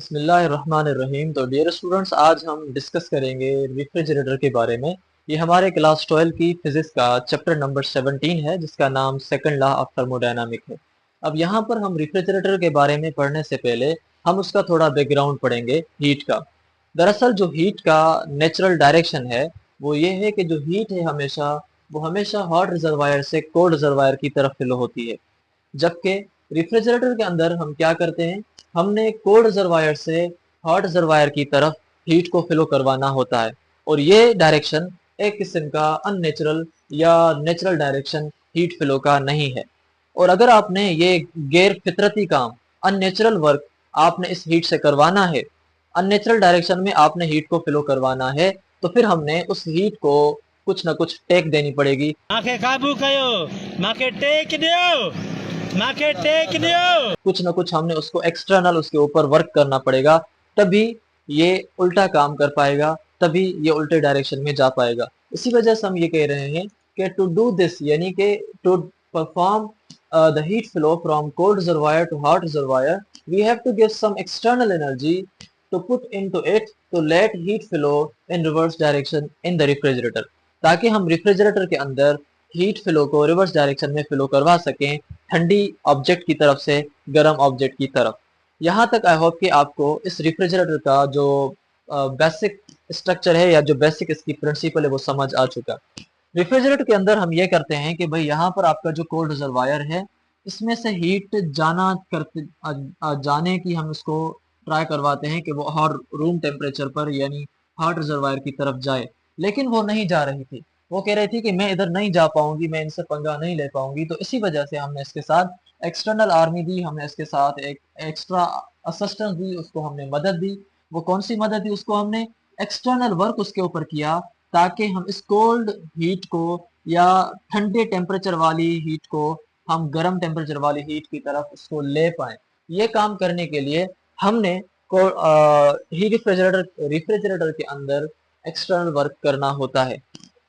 बिस्मिल्लाहिर्रहमानिर्रहीम। तो dear students, आज हम डिस्कस करेंगे रेफ्रिजरेटर के बारे में। ये हमारे क्लास 12 की फिजिक्स का चैप्टर नंबर 17 है, जिसका नाम सेकंड लॉ ऑफ थर्मोडायनामिक है। अब यहाँ पर हम रेफ्रिजरेटर के बारे में पढ़ने से पहले हम उसका थोड़ा बैकग्राउंड पढ़ेंगे, हीट का। दरअसल जो हीट का नेचुरल डायरेक्शन है वो ये है कि जो हीट है वो हमेशा हॉट रिजर्वायर से कोल्ड रिजर्वायर की तरफ फ्लो होती है। जबकि रेफ्रिजरेटर के अंदर हम क्या करते हैं, हमने कोल्ड रिजर्वायर से हॉट रिजर्वायर की तरफ हीट को फ्लो करवाना होता है। और ये डायरेक्शन एक किस्म का अननेचुरल या नेचुरल डायरेक्शन हीट फ्लो का नहीं है। और अगर आपने ये गैर फितरती काम, अननेचुरल वर्क आपने इस हीट से करवाना है, अननेचुरल डायरेक्शन में आपने हीट को फ्लो करवाना है, तो फिर हमने उस हीट को कुछ ना कुछ टेक देनी पड़ेगी। माके काबू कयो, माके टेक दियो, माके टेक दियो। कुछ ना कुछ हमने उसको एक्सटर्नल उसके ऊपर वर्क करना पड़ेगा, तभी ये उल्टा काम कर पाएगा, तभी ये उल्टे डायरेक्शन में जा पाएगा। इसी वजह से हम ये कह रहे हैं कि टू डू दिस, यानी कि to perform the heat flow from cold reservoir to hot reservoir, we have to give some external energy to put into it to let heat flow in reverse direction in the refrigerator, ताकि हम refrigerator के अंदर heat flow को reverse direction में flow करवा सकें, ठंडी object की तरफ से गर्म ऑब्जेक्ट की तरफ। यहाँ तक आई होप कि आपको इस रेफ्रिजरेटर का जो बेसिक स्ट्रक्चर है या जो बेसिक इसकी प्रिंसिपल है वो समझ आ चुका। रेफ्रिजरेटर के अंदर हम ये करते हैं कि भाई यहाँ पर आपका जो कोल्ड रिजर्वायर है, इसमें से हीट जाने की हम इसको ट्राई करवाते हैं कि वो हर रूम टेम्परेचर पर यानी हॉट रिजर्वायर की तरफ जाए। लेकिन वो नहीं जा रही थी, वो कह रही थी कि मैं इधर नहीं जा पाऊंगी, मैं इनसे पंगा नहीं ले पाऊंगी। तो इसी वजह से हमने इसके साथ एक्सटर्नल आर्मी दी, हमने इसके साथ एक एक्स्ट्रा असिस्टेंस दी, उसको हमने मदद दी। वो कौन सी मदद दी? उसको हमने एक्सटर्नल वर्क उसके ऊपर किया, ताकि हम इस कोल्ड हीट को या ठंडे टेम्परेचर वाली हीट को हम गर्म टेम्परेचर वाली हीट की तरफ उसको ले पाए। ये काम करने के लिए हमने ही रेफ्रिजरेटर के अंदर एक्सटर्नल वर्क करना होता है।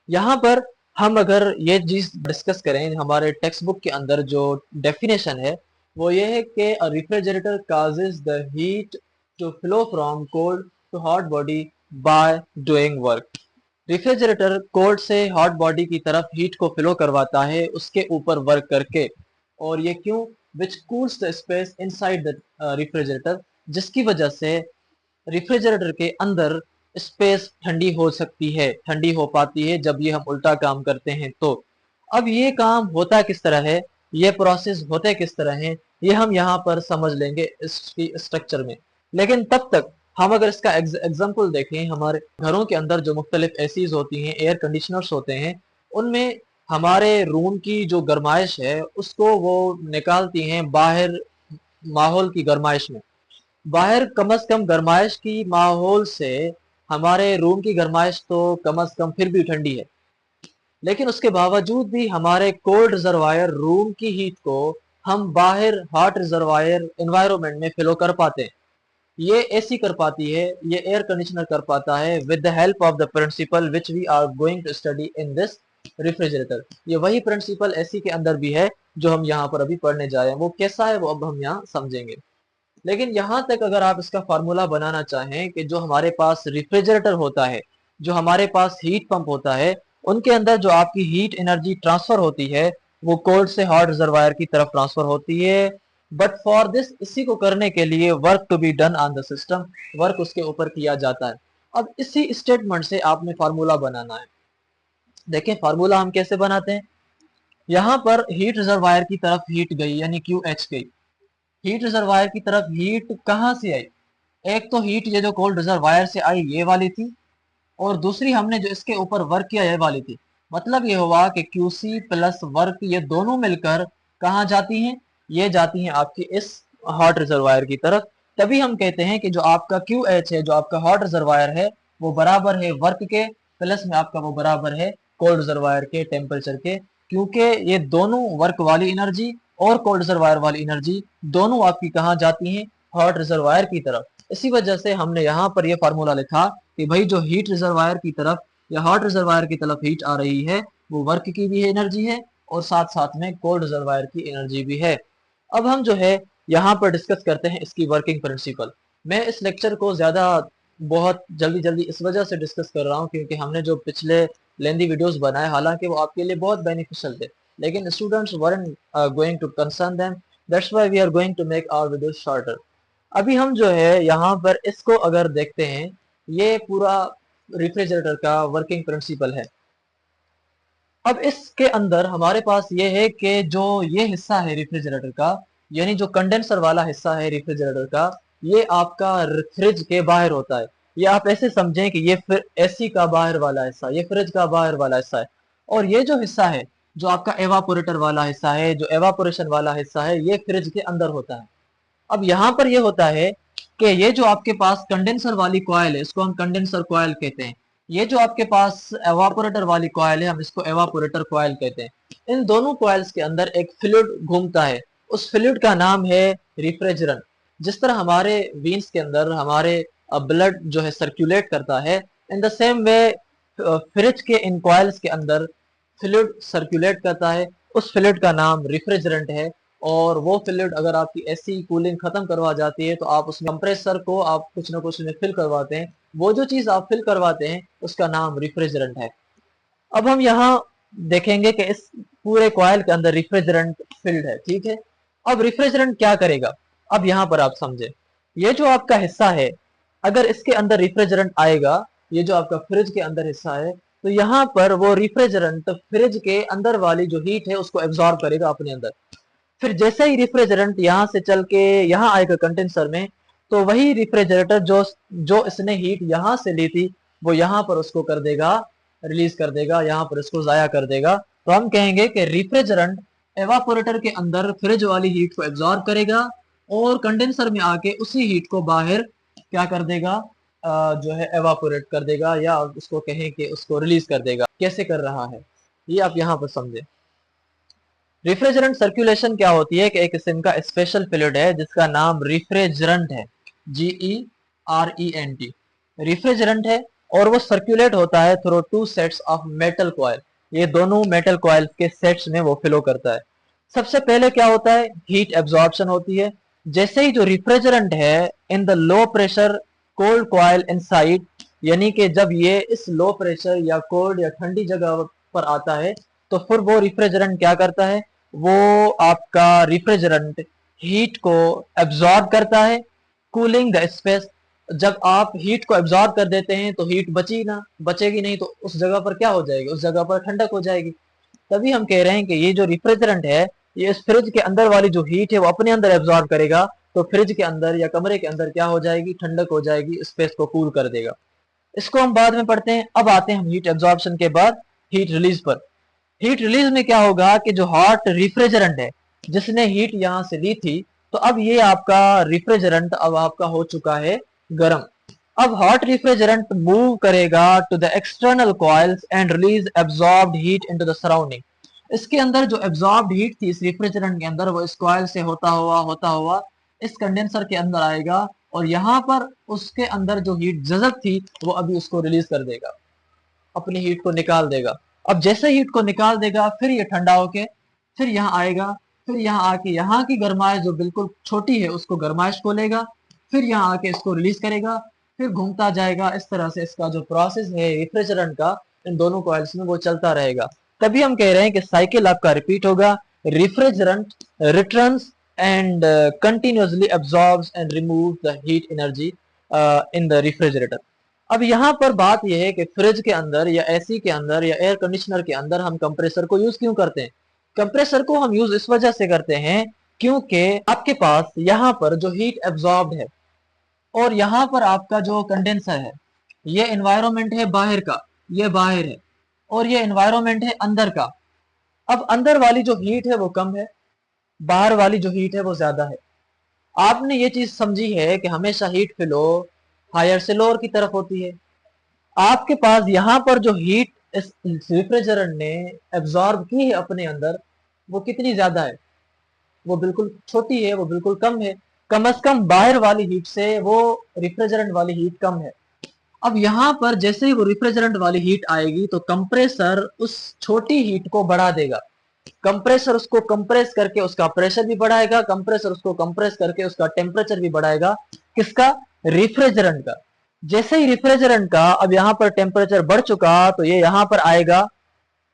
यहाँ पर हम अगर ये चीज डिस्कस करें, हमारे टेक्स्ट बुक के अंदर जो डेफिनेशन है वो ये है कि refrigerator causes the heat to flow from cold to hot body by doing work. Refrigerator cold से हॉट बॉडी की तरफ हीट को फ्लो करवाता है उसके ऊपर वर्क करके। और ये क्यों? Which cools the space inside the refrigerator, जिसकी वजह से रेफ्रिजरेटर के अंदर स्पेस ठंडी हो सकती है, ठंडी हो पाती है जब ये हम उल्टा काम करते हैं। तो अब ये काम होता किस तरह है, ये प्रोसेस होते किस तरह है, ये हम यहाँ पर समझ लेंगे इसकी स्ट्रक्चर में। लेकिन तब तक हम अगर इसका एग्जाम्पल देखें, हमारे घरों के अंदर जो मुख्तलिफ एसीज होती हैं, एयर कंडीशनर्स होते हैं, उनमें हमारे रूम की जो गर्माइश है उसको वो निकालती हैं बाहर माहौल की गर्माइश में। बाहर कम से कम गर्माइश की माहौल से हमारे रूम की गर्माइश तो कम से कम फिर भी ठंडी है, लेकिन उसके बावजूद भी हमारे कोल्ड रिजर्वायर रूम की हीट को हम बाहर हॉट रिजर्वायर एनवायरनमेंट में फ्लो कर पाते हैं। ये एसी कर पाती है, ये एयर कंडीशनर कर पाता है, with the help of the principle which we are going to study in this refrigerator. ये वही प्रिंसिपल एसी के अंदर भी है जो हम यहाँ पर अभी पढ़ने जा रहे हैं। वो कैसा है वो अब हम यहाँ समझेंगे। लेकिन यहाँ तक अगर आप इसका फार्मूला बनाना चाहें कि जो हमारे पास रेफ्रिजरेटर होता है, जो हमारे पास हीट पंप होता है, उनके अंदर जो आपकी हीट एनर्जी ट्रांसफर होती है वो कोल्ड से हॉट रिजर्वायर की तरफ ट्रांसफर होती है। बट फॉर दिस, इसी को करने के लिए work to be done on the system, work उसके ऊपर किया जाता है। अब इसी स्टेटमेंट से आपने फार्मूला बनाना है। देखें फार्मूला हम कैसे बनाते हैं। यहाँ पर हीट रिजर्वायर की तरफ हीट गई यानी क्यू एच गई। हीट रिजर्वायर की तरफ हीट कहाँ से आई? एक तो हीट ये जो कोल्ड रिजर्वायर से आई ये वाली थी, और दूसरी हमने जो इसके ऊपर वर्क किया ये वाली थी। मतलब ये हुआ कि QC प्लस वर्क ये दोनों मिलकर कहाँ जाती हैं? ये जाती हैं आपकी इस हॉट रिजर्वायर की तरफ। तभी हम कहते हैं कि जो आपका QH है, जो आपका हॉट रिजर्वायर है, वो बराबर है वर्क के, प्लस में आपका वो बराबर है कोल्ड रिजर्वायर के टेम्परेचर के। क्योंकि ये दोनों वर्क वाली एनर्जी और कोल्ड रिजर्वायर वाली एनर्जी दोनों आपकी कहाँ जाती हैं? हॉट रिजर्वायर की तरफ। इसी वजह से हमने यहाँ पर यह फार्मूला लिखा कि भाई जो हीट रिजर्वायर की तरफ या हॉट रिजर्वायर की तरफ हीट आ रही है वो वर्क की भी एनर्जी है और साथ साथ में कोल्ड रिजर्वायर की एनर्जी भी है। अब हम जो है यहाँ पर डिस्कस करते हैं इसकी वर्किंग प्रिंसिपल। मैं इस लेक्चर को ज़्यादा बहुत जल्दी इस वजह से डिस्कस कर रहा हूँ क्योंकि हमने जो पिछले लेंदी वीडियोस बनाए हालांकि वो आपके लिए बहुत बेनिफिशियल थे, लेकिन students weren't going to concern them, that's why we are going to make our videos shorter. अभी हम जो है यहाँ पर इसको अगर देखते हैं, ये पूरा रेफ्रिजरेटर का वर्किंग प्रिंसिपल है। अब इसके अंदर हमारे पास ये है कि जो ये हिस्सा है रेफ्रिजरेटर का, यानी जो कंडेंसर वाला हिस्सा है रेफ्रिजरेटर का, ये आपका फ्रिज के बाहर होता है। ये आप ऐसे समझें कि ये फिर एसी का बाहर वाला हिस्सा, ये फ्रिज का बाहर वाला हिस्सा है। और ये जो हिस्सा है, जो आपका एवापोरेटर वाला हिस्सा है, जो एवापोरेशन वाला हिस्सा है, ये फ्रिज के अंदर होता है। अब यहाँ पर ये होता है कि ये जो आपके पास कंडेंसर वाली कॉइल है, इसको हम कंडेंसर कॉइल कहते हैं। ये जो आपके पास एवापोरेटर वाली कॉइल है, हम इसको एवापोरेटर कॉइल कहते हैं। इन दोनों कॉइल्स के अंदर एक फ्लूइड घूमता है, उस फ्लूइड का नाम है रिफ्रिजरेंट। जिस तरह हमारे वीन्स के अंदर हमारे ब्लड जो है सर्कुलेट करता है, इन द सेम वे फ्रिज के इन कॉइल्स के अंदर फ्लूइड सर्कुलेट करता है, उस फ्लूइड का नाम रिफ्रिजरेंट है। और वो फ्लूइड अगर आपकी एसी कूलिंग खत्म करवा जाती है तो आप उस कंप्रेसर को आप कुछ ना कुछ में फिल करवाते हैं, वो जो चीज आप फिल करवाते हैं उसका नाम रिफ्रिजरेंट है। अब हम यहाँ देखेंगे कि इस पूरे कॉइल के अंदर रिफ्रिजरेंट फिल्ड है, ठीक है। अब रिफ्रिजरेंट क्या करेगा, अब यहाँ पर आप समझे, ये जो आपका हिस्सा है, अगर इसके अंदर रिफ्रिजरेंट आएगा, ये जो आपका फ्रिज के अंदर हिस्सा है, तो यहाँ पर वो रिफ्रिजरेंट फ्रिज के अंदर वाली जो हीट है उसको एब्जॉर्ब करेगा अपने अंदर। फिर जैसे ही रिफ्रिजरेंट यहाँ से चल के यहाँ आएगा कंडेंसर में, तो वही रिफ्रिजरेटर जो जो इसने हीट यहाँ से ली थी, वो यहाँ पर उसको कर देगा, रिलीज कर देगा, यहाँ पर इसको जाया कर देगा। तो हम कहेंगे कि रिफ्रिजरेंट एवापोरेटर के अंदर फ्रिज वाली हीट को एब्जॉर्ब करेगा और कंडेंसर में आके उसी हीट को बाहर क्या कर देगा, जो है एवापोरेट कर देगा, या उसको कहें कि उसको रिलीज कर देगा। कैसे कर रहा है ये आप यहाँ पर समझे। रिफ्रिजरेंट सर्कुलेशन क्या होती है कि एक किस्म का स्पेशल फ्लूइड है जिसका नाम रिफ्रिजरेंट है, GERENT, रिफ्रिजरेंट है। और वो सर्कुलेट होता है through two sets of metal coil, ये दोनों मेटल कॉइल के सेट्स में वो फ्लो करता है। सबसे पहले क्या होता है, हीट एब्जॉर्प्शन होती है। जैसे ही जो रिफ्रिजरेंट है in the low pressure cold coil inside, यानी कि जब ये इस लो प्रेशर या कोल्ड या ठंडी जगह पर आता है, तो फिर वो रिफ्रिजरेंट क्या करता है, वो आपका रिफ्रिजरेंट हीट को एब्जॉर्ब करता है, कूलिंग द स्पेस। जब आप हीट को एब्जॉर्ब कर देते हैं तो हीट बचेगी नहीं, तो उस जगह पर क्या हो जाएगी, उस जगह पर ठंडक हो जाएगी। तभी हम कह रहे हैं कि ये जो रिफ्रिजरेंट है, ये इस फ्रिज के अंदर वाली जो हीट है वो अपने अंदर एब्जॉर्ब करेगा, तो फ्रिज के अंदर या कमरे के अंदर क्या हो जाएगी, ठंडक हो जाएगी, स्पेस को कूल कर देगा। इसको हम बाद में पढ़ते हैं। अब आते हैं हम हीट एब्जॉर्प्शन के बाद हीट रिलीज पर। हीट रिलीज में क्या होगा कि जो हॉट रिफ्रिजरेंट है जिसने हीट यहां से ली थी, तो अब ये आपका रिफ्रिजरेंट अब आपका हो चुका है गर्म। अब हॉट रिफ्रिजरेंट मूव करेगा to the external coils and release absorbed heat into the surrounding. इसके अंदर जो एब्जॉर्ब्ड हीट थी इस रिफ्रिजरेंट के अंदर, वो इस कॉइल से होता हुआ इस कंडेंसर के अंदर आएगा, और यहाँ पर उसके अंदर जो हीट जज़ब थी वो अभी उसको रिलीज कर देगा, अपनी हीट को निकाल देगा। अब जैसे हीट को निकाल देगा, फिर ये ठंडा होके फिर यहाँ आएगा, फिर यहाँ आके यहाँ की गर्माइश जो बिल्कुल छोटी है उसको गर्माइश को लेगा, फिर यहाँ आके इसको रिलीज करेगा, फिर घूमता जाएगा। इस तरह से इसका जो प्रोसेस है रिफ्रिजरेंट का इन दोनों कॉइल्स में वो चलता रहेगा। तभी हम कह रहे हैं कि साइकिल आपका रिपीट होगा, refrigerant returns and continuously absorbs and remove the heat energy in the refrigerator. अब यहाँ पर बात यह है कि फ्रिज के अंदर या एसी के अंदर या एयर कंडीशनर के अंदर हम कंप्रेसर को यूज क्यों करते हैं। कंप्रेसर को हम यूज इस वजह से करते हैं क्योंकि आपके पास यहाँ पर जो हीट एब्जॉर्ब्ड है और यहाँ पर आपका जो कंडेंसर है, ये एनवायरनमेंट है बाहर का, ये बाहर है, और ये एनवायरनमेंट है अंदर का। अब अंदर वाली जो हीट है वो कम है, बाहर वाली जो हीट है वो ज्यादा है। आपने ये चीज समझी है कि हमेशा हीट फ्लो हायर से लोअर की तरफ होती है। आपके पास यहाँ पर जो हीट इस रेफ्रिजरेंट ने एब्जॉर्ब की है अपने अंदर, वो कितनी ज्यादा है, वो बिल्कुल छोटी है, वो बिल्कुल कम है। कम अज कम बाहर वाली हीट से वो रिफ्रिजरेंट वाली हीट कम है। अब यहाँ पर जैसे ही वो रिफ्रिजरेंट वाली हीट आएगी तो कंप्रेसर उस छोटी हीट को बढ़ा देगा। कंप्रेसर उसको कंप्रेस करके उसका प्रेशर भी बढ़ाएगा, कंप्रेसर उसको कंप्रेस करके उसका टेम्परेचर भी बढ़ाएगा। किसका, रेफ्रिजरेंट का। जैसे ही रेफ्रिजरेंट का अब यहाँ पर टेम्परेचर बढ़ चुका तो ये यहाँ पर आएगा।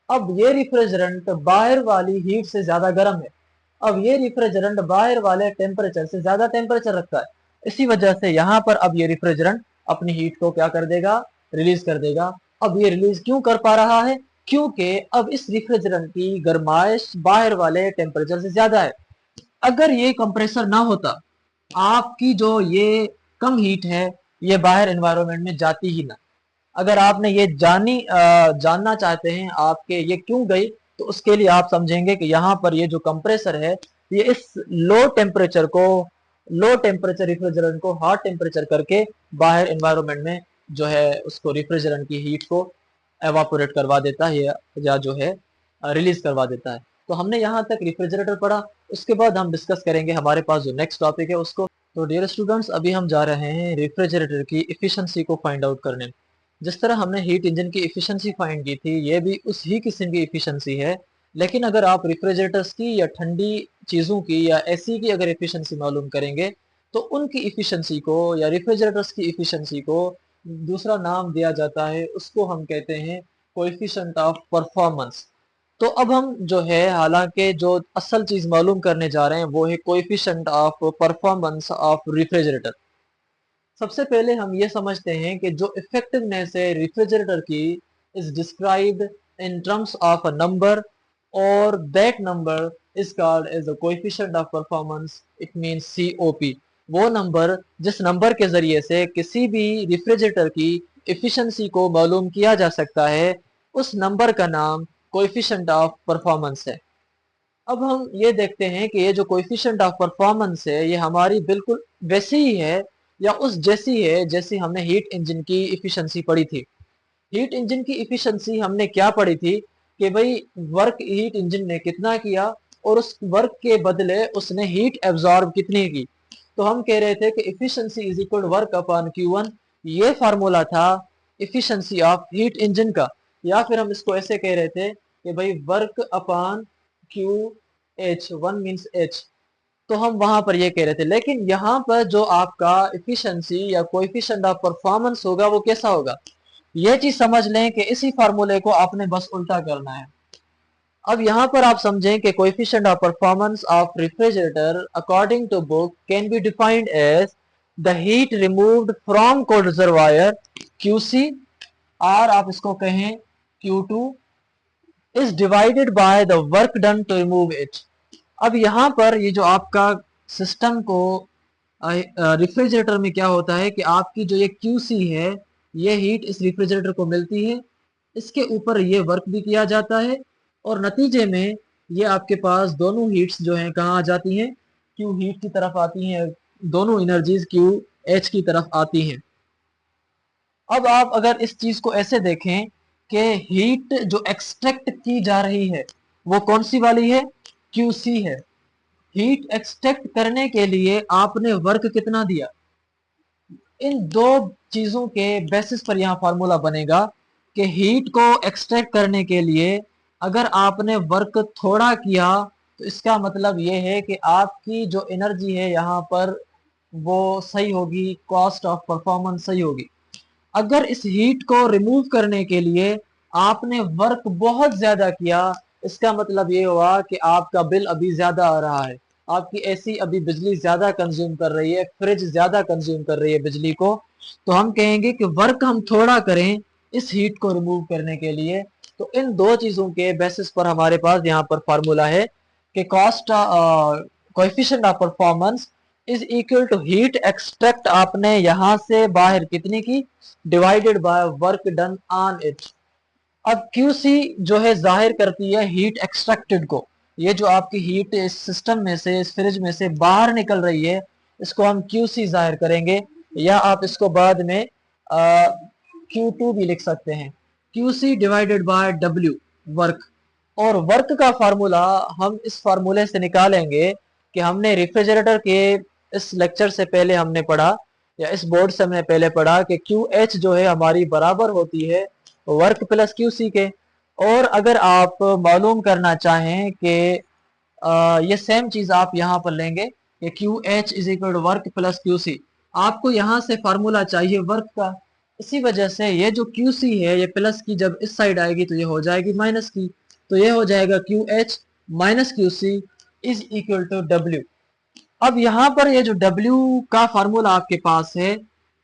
अब ये रेफ्रिजरेंट बाहर वाली हीट से ज्यादा गर्म है। अब ये रेफ्रिजरेंट बाहर वाले टेम्परेचर से ज्यादा टेम्परेचर रखता है। इसी वजह से यहाँ पर अब ये रेफ्रिजरेंट अपनी हीट को क्या कर देगा, रिलीज कर देगा। अब ये रिलीज क्यों कर पा रहा है, क्योंकि अब इस रेफ्रिजरेंट की गर्माइश बाहर वाले टेम्परेचर से ज्यादा है। अगर ये कंप्रेसर ना होता, आपकी जो ये कम हीट है ये बाहर एनवायरनमेंट में जाती ही ना। अगर आपने ये जानना चाहते हैं आपके ये क्यों गई, तो उसके लिए आप समझेंगे कि यहाँ पर ये जो कंप्रेसर है ये इस लो टेम्परेचर रेफ्रिजरेंट को हार्ड टेम्परेचर करके बाहर एनवायरनमेंट में जो है उसको रेफ्रिजरेंट की हीट को एवापोरेट करवा देता है या जो है रिलीज करवा देता है। तो हमने यहाँ तक रेफ्रिजरेटर पढ़ा। उसके बाद हम डिस्कस करेंगे हमारे पास जो नेक्स्ट टॉपिक है उसको। तो डियर स्टूडेंट्स, अभी हम जा रहे हैं रेफ्रिजरेटर की इफिशिएंसी को फाइंड आउट करने। जिस तरह हमने हीट इंजन की इफिशिएंसी फाइंड की थी, ये भी उस ही किस्म की इफिशिएंसी है। लेकिन अगर आप रेफ्रिजरेटर्स की या ठंडी चीज़ों की या एसी की अगर इफिशिएंसी मालूम करेंगे, तो उनकी इफिशिएंसी को या रेफ्रिजरेटर्स की इफिशिएंसी को दूसरा नाम दिया जाता है, उसको हम कहते हैं कोएफिशिएंट ऑफ परफॉर्मेंस। तो अब हम जो है हालांकि जो असल चीज मालूम करने जा रहे हैं वो है coefficient of performance of refrigerator. सबसे पहले हम ये समझते हैं कि जो इफेक्टिवनेस है रेफ्रिजरेटर की is described in terms of a number, और that number is called as the coefficient of performance, it means COP. वो नंबर जिस नंबर के जरिए से किसी भी रेफ्रिजरेटर की इफिशिएंसी को मालूम किया जा सकता है, उस नंबर का नाम कोएफिशिएंट ऑफ परफॉर्मेंस है। अब हम ये देखते हैं कि ये जो कोएफिशिएंट ऑफ परफॉर्मेंस है ये हमारी बिल्कुल वैसी ही है या उस जैसी है जैसी हमने हीट इंजन की इफिशिएंसी पढ़ी थी। हीट इंजन की इफिशिएंसी हमने क्या पढ़ी थी कि भाई वर्क हीट इंजन ने कितना किया और उस वर्क के बदले उसने हीट एब्जॉर्ब कितनी की। तो हम कह रहे थे कि efficiency is equal work upon Q1। ये फार्मूला था इफिशिएंसी ऑफ हीट इंजन का। या फिर हम इसको ऐसे कह रहे थे कि भाई work upon QH, 1 means H। तो हम वहां पर ये कह रहे थे, लेकिन यहाँ पर जो आपका इफिशिएंसी या कोएफिशिएंट ऑफ परफॉर्मेंस होगा वो कैसा होगा, ये चीज समझ लें कि इसी फार्मूले को आपने बस उल्टा करना है। अब यहाँ पर आप समझें कि coefficient of performance of refrigerator according to book can be defined as the heat removed from cold reservoir QC, और आप इसको कहें Q2 is divided by the work done to remove it. अब यहाँ पर ये जो आपका सिस्टम को रेफ्रिजरेटर में क्या होता है कि आपकी जो ये QC है ये हीट इस रेफ्रिजरेटर को मिलती है, इसके ऊपर ये वर्क भी किया जाता है और नतीजे में ये आपके पास दोनों हीट्स जो हैं कहाँ आ जाती हैं, Q हीट की तरफ आती हैं, दोनों एनर्जीज QH की तरफ आती हैं। अब आप अगर इस चीज को ऐसे देखें कि हीट जो एक्सट्रैक्ट की जा रही है वो कौन सी वाली है, QC है। हीट एक्सट्रैक्ट करने के लिए आपने वर्क कितना दिया, इन दो चीजों के बेसिस पर यहाँ फार्मूला बनेगा कि हीट को एक्सट्रैक्ट करने के लिए अगर आपने वर्क थोड़ा किया तो इसका मतलब ये है कि आपकी जो एनर्जी है यहाँ पर वो सही होगी, कॉस्ट ऑफ परफॉर्मेंस सही होगी। अगर इस हीट को रिमूव करने के लिए आपने वर्क बहुत ज्यादा किया, इसका मतलब ये हुआ कि आपका बिल अभी ज्यादा आ रहा है, आपकी एसी अभी बिजली ज्यादा कंज्यूम कर रही है, फ्रिज ज्यादा कंज्यूम कर रही है बिजली को। तो हम कहेंगे कि वर्क हम थोड़ा करें इस हीट को रिमूव करने के लिए। तो इन दो चीजों के बेसिस पर हमारे पास यहाँ पर फॉर्मूला है कि cost coefficient of performance is equal to heat extract आपने यहां से बाहर कितनी की, divided by work done on it. अब QC जो है जाहिर करती है हीट एक्सट्रैक्टेड को। ये जो आपकी हीट इस सिस्टम में से, इस फ्रिज में से बाहर निकल रही है, इसको हम QC जाहिर करेंगे, या आप इसको बाद में Q2 भी लिख सकते हैं। QC divided by W work. और वर्क का फार्मूला हम इस फार्मूले से निकालेंगे कि हमने रेफ्रिजरेटर के इस लेक्चर से पहले हमने पढ़ा या इस बोर्ड से हमने पहले पढ़ा कि QH जो है हमारी बराबर होती है वर्क प्लस QC के। और अगर आप मालूम करना चाहें कि ये सेम चीज आप यहाँ पर लेंगे कि QH is equal to work plus QC, आपको यहाँ से फार्मूला चाहिए वर्क का। इसी वजह से ये जो QC है, ये प्लस की जब इस साइड आएगी तो ये हो जाएगी माइनस की, तो ये हो जाएगा QH minus QC is equal to W। अब यहाँ पर ये जो W का फार्मूला आपके पास है,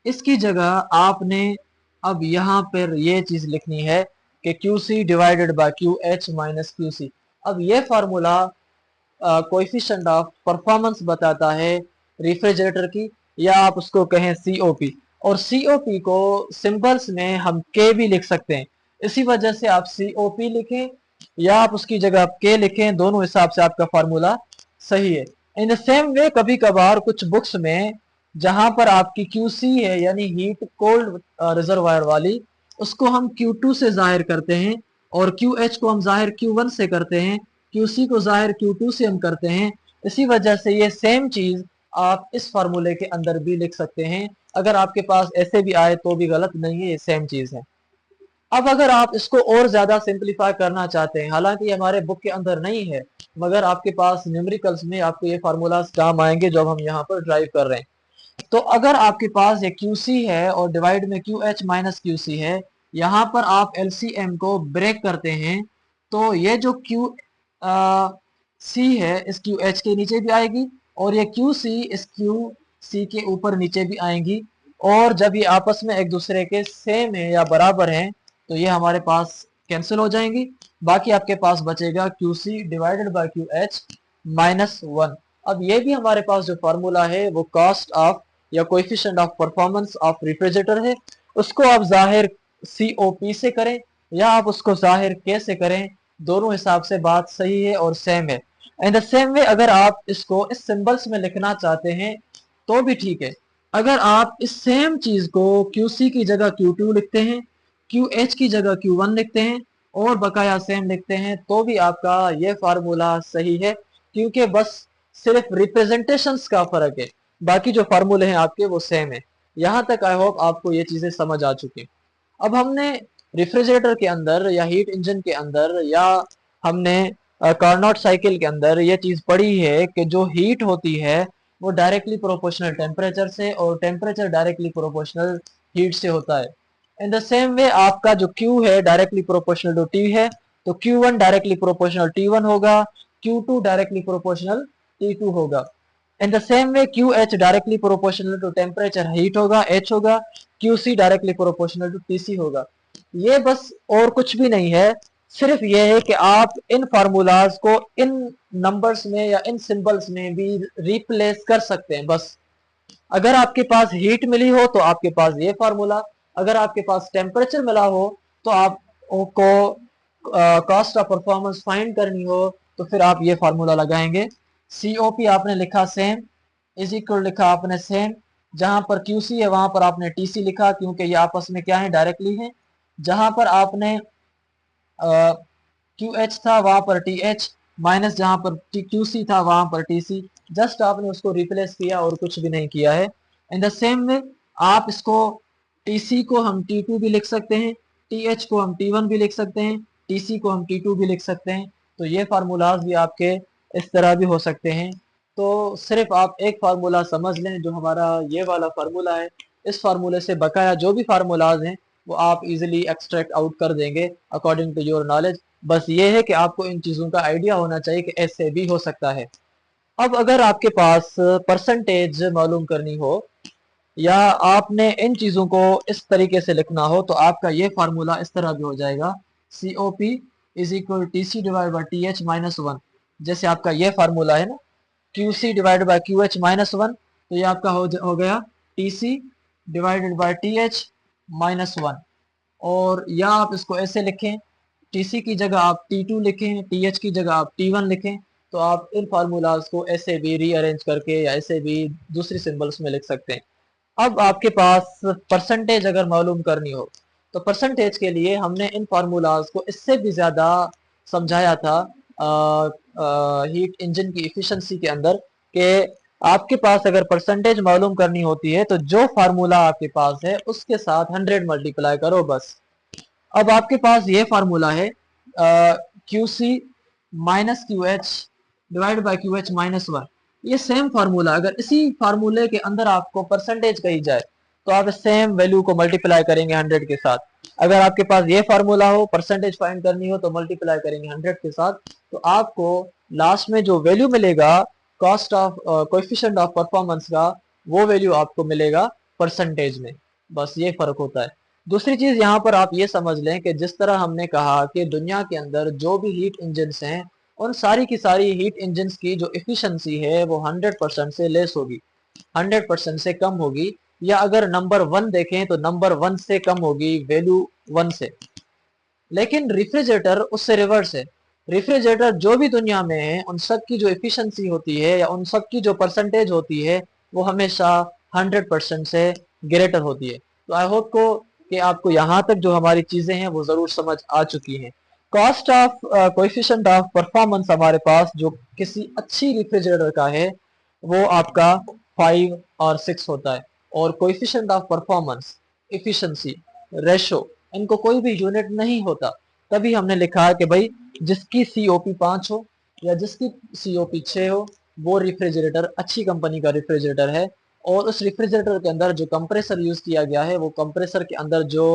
इसकी जगह आपने अब यहाँ पर ये चीज लिखनी है कि QC divided by QH minus QC। अब ये फार्मूला कोएफिशिएंट ऑफ परफॉर्मेंस बताता है रेफ्रिजरेटर की, या आप उसको कहें COP। और COP को सिंबल्स में हम K भी लिख सकते हैं, इसी वजह से आप COP लिखें या आप उसकी जगह K लिखें, दोनों हिसाब से आपका फार्मूला सही है। इन द सेम वे कभी कभार कुछ बुक्स में जहां पर आपकी QC है यानी हीट कोल्ड रिजर्वायर वाली, उसको हम Q2 से जाहिर करते हैं और QH को हम जाहिर Q1 से करते हैं, QC को जाहिर Q2 से हम करते हैं। इसी वजह से ये सेम चीज आप इस फार्मूले के अंदर भी लिख सकते हैं। अगर आपके पास ऐसे भी आए तो भी गलत नहीं है, ये सेम चीज है। अब अगर आप इसको और ज्यादा सिंपलीफाई करना चाहते हैं, हालांकि हमारे बुक के अंदर नहीं है, मगर आपके पास न्यूमेरिकल्स में आपको ये फार्मूलाज काम आएंगे जब हम यहाँ पर ड्राइव कर रहे हैं। तो अगर आपके पास ये QC है और डिवाइड में QH माइनस QC है, यहाँ पर आप LCM को ब्रेक करते हैं तो ये जो QC है इस QH के नीचे भी आएगी और ये QC इस QC के ऊपर नीचे भी आएंगी, और जब ये आपस में एक दूसरे के सेम है या बराबर हैं तो ये हमारे पास कैंसिल हो जाएंगी। बाकी आपके पास बचेगा QC divided by QH minus 1। अब ये भी हमारे पास जो फार्मूला है वो कॉस्ट ऑफ या coefficient of performance of refrigerator है, उसको आप जाहिर COP से करें या आप उसको जाहिर K से करें, दोनों हिसाब से बात सही है और सेम है। इन द सेम वे अगर आप इसको इस सिंबल्स में लिखना चाहते हैं तो भी ठीक है। अगर आप इस सेम चीज को QC की जगह Q2 लिखते हैं, QH की जगह Q1 लिखते हैं और बकाया सेम लिखते हैं तो भी आपका ये फार्मूला सही है, क्योंकि बस सिर्फ रिप्रेजेंटेशंस का फर्क है, बाकी जो फार्मूले हैं आपके वो सेम है। यहाँ तक आई होप आपको ये चीजें समझ आ चुकी। अब हमने रेफ्रिजरेटर के अंदर या हीट इंजन के अंदर या हमने कार्नोट साइकिल के अंदर ये चीज पढ़ी है कि जो हीट होती है वो डायरेक्टली प्रोपोर्शनल टेम्परेचर से और टेम्परेचर डायरेक्टली प्रोपोर्शनल हीट से होता है। इन द सेम वे आपका जो Q है डायरेक्टली प्रोपोर्शनल टू T है, तो Q1 डायरेक्टली प्रोपोर्शनल T1 होगा, Q2 डायरेक्टली प्रोपोर्शनल T2 होगा। In the same way QH directly proportional to temperature heat होगा, H होगा, QC directly proportional to TC होगा। ये बस और कुछ भी नहीं है, सिर्फ ये है कि आप इन फार्मूलाज को इन नंबर्स में या इन सिंबल्स में भी रिप्लेस कर सकते हैं। बस अगर आपके पास हीट मिली हो तो आपके पास ये फार्मूला, अगर आपके पास टेम्परेचर मिला हो तो आपको कॉस्ट ऑफ परफॉर्मेंस फाइंड करनी हो तो फिर आप ये फार्मूला लगाएंगे। COP आपने लिखा सेम, इज इक्वल लिखा आपने सेम, जहां पर QC है वहां पर आपने TC लिखा क्योंकि ये आपस में क्या है, डायरेक्टली है। जहां पर आपने QH था वहां पर TH माइनस जहां पर QC था वहां पर TC, जस्ट आपने उसको रिप्लेस किया और कुछ भी नहीं किया है। इन द सेम वे आप इसको TC को हम T2 भी लिख सकते हैं, TH को हम T1 भी लिख सकते हैं, TC को हम T2 भी लिख सकते हैं। तो ये फार्मूलाज भी आपके इस तरह भी हो सकते हैं। तो सिर्फ आप एक फार्मूला समझ लें जो हमारा ये वाला फार्मूला है, इस फार्मूले से बकाया जो भी फार्मूलाज हैं वो आप इजीली एक्सट्रैक्ट आउट कर देंगे अकॉर्डिंग टू योर नॉलेज। बस ये है कि आपको इन चीज़ों का आइडिया होना चाहिए कि ऐसे भी हो सकता है। अब अगर आपके पास परसेंटेज मालूम करनी हो या आपने इन चीज़ों को इस तरीके से लिखना हो तो आपका ये फार्मूला इस तरह भी हो जाएगा, COP is equal TC divide by TH minus 1। जैसे आपका ये फार्मूला है ना, QC divide by QH minus 1, तो ये आपका हो गया TC divided by TH minus 1। और या आप इसको ऐसे लिखें, TC की जगह आप T2 लिखें, TH की जगह आप T1 लिखें। तो आप इन फार्मूलाज को ऐसे भी रीअरेंज करके या ऐसे भी दूसरी सिंबल्स में लिख सकते हैं। अब आपके पास परसेंटेज अगर मालूम करनी हो तो परसेंटेज के लिए हमने इन फार्मूलाज को इससे भी ज़्यादा समझाया था हीट इंजन की एफिशिएंसी के अंदर, कि आपके पास अगर परसेंटेज मालूम करनी होती है तो जो फार्मूला आपके पास है उसके साथ 100 मल्टीप्लाई करो बस। अब आपके पास ये फार्मूला है QC minus QH divide by QH minus 1। ये सेम फार्मूला, अगर इसी फार्मूले के अंदर आपको परसेंटेज कही जाए तो आप सेम वैल्यू को मल्टीप्लाई करेंगे 100 के साथ। अगर आपके पास ये फार्मूला हो, परसेंटेज फाइंड करनी हो तो मल्टीप्लाई करेंगे 100 के साथ, तो आपको लास्ट में जो वैल्यू मिलेगा cost of coefficient of performance का, वो वैल्यू आपको मिलेगा परसेंटेज में। बस ये फर्क होता है। दूसरी चीज यहाँ पर आप ये समझ लें कि जिस तरह हमने कहा कि दुनिया के अंदर जो भी हीट इंजन हैं, उन सारी की सारी हीट इंजन की जो एफिशिएंसी है वो 100% से लेस होगी, 100% से कम होगी, या अगर नंबर 1 देखें तो नंबर 1 से कम होगी वैल्यू 1 से। लेकिन रेफ्रिजरेटर उससे रिवर्स है। रेफ्रिजरेटर जो भी दुनिया में है उन सब की जो एफिशिएंसी होती है या उन सब की जो परसेंटेज होती है वो हमेशा 100% से ग्रेटर होती है। तो आई होप को कि आपको यहाँ तक जो हमारी चीजें हैं वो जरूर समझ आ चुकी हैं। Cost of coefficient of performance हमारे पास जो किसी अच्छी रेफ्रिजरेटर का है वो आपका 5 और 6 होता है, और coefficient of performance, efficiency, ratio, इनको कोई भी यूनिट नहीं होता। तभी हमने लिखा है कि भाई जिसकी COP 5 हो या जिसकी COP 6 हो वो रेफ्रिजरेटर अच्छी कंपनी का रेफ्रिजरेटर है, और उस रेफ्रिजरेटर के अंदर जो कंप्रेसर यूज किया गया है वो कंप्रेसर के अंदर जो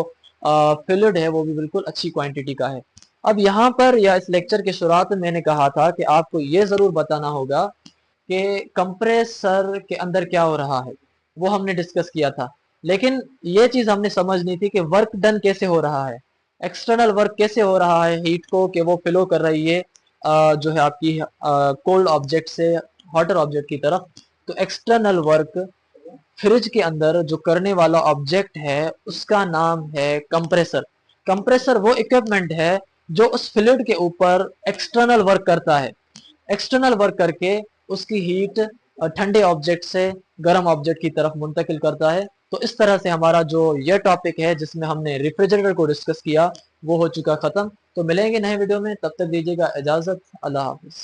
फ्लूइड है वो भी बिल्कुल अच्छी क्वांटिटी का है। अब यहाँ पर या इस लेक्चर के शुरुआत में मैंने कहा था कि आपको ये जरूर बताना होगा कि कंप्रेसर के अंदर क्या हो रहा है, वो हमने डिस्कस किया था। लेकिन ये चीज हमने समझनी थी कि वर्क डन कैसे हो रहा है, एक्सटर्नल वर्क कैसे हो रहा है हीट को, कि वो फ्लो कर रही है जो है आपकी कोल्ड ऑब्जेक्ट से हॉटर ऑब्जेक्ट की तरफ। तो एक्सटर्नल वर्क फ्रिज के अंदर जो करने वाला ऑब्जेक्ट है उसका नाम है कंप्रेसर। कंप्रेसर वो इक्विपमेंट है जो उस फ्लूइड के ऊपर एक्सटर्नल वर्क करता है, एक्सटर्नल वर्क करके उसकी हीट ठंडे ऑब्जेक्ट से गर्म ऑब्जेक्ट की तरफ मुंतकिल करता है। तो इस तरह से हमारा जो ये टॉपिक है जिसमें हमने रेफ्रिजरेटर को डिस्कस किया वो हो चुका खत्म। तो मिलेंगे नए वीडियो में, तब तक दीजिएगा इजाजत। अल्लाह हाफिज।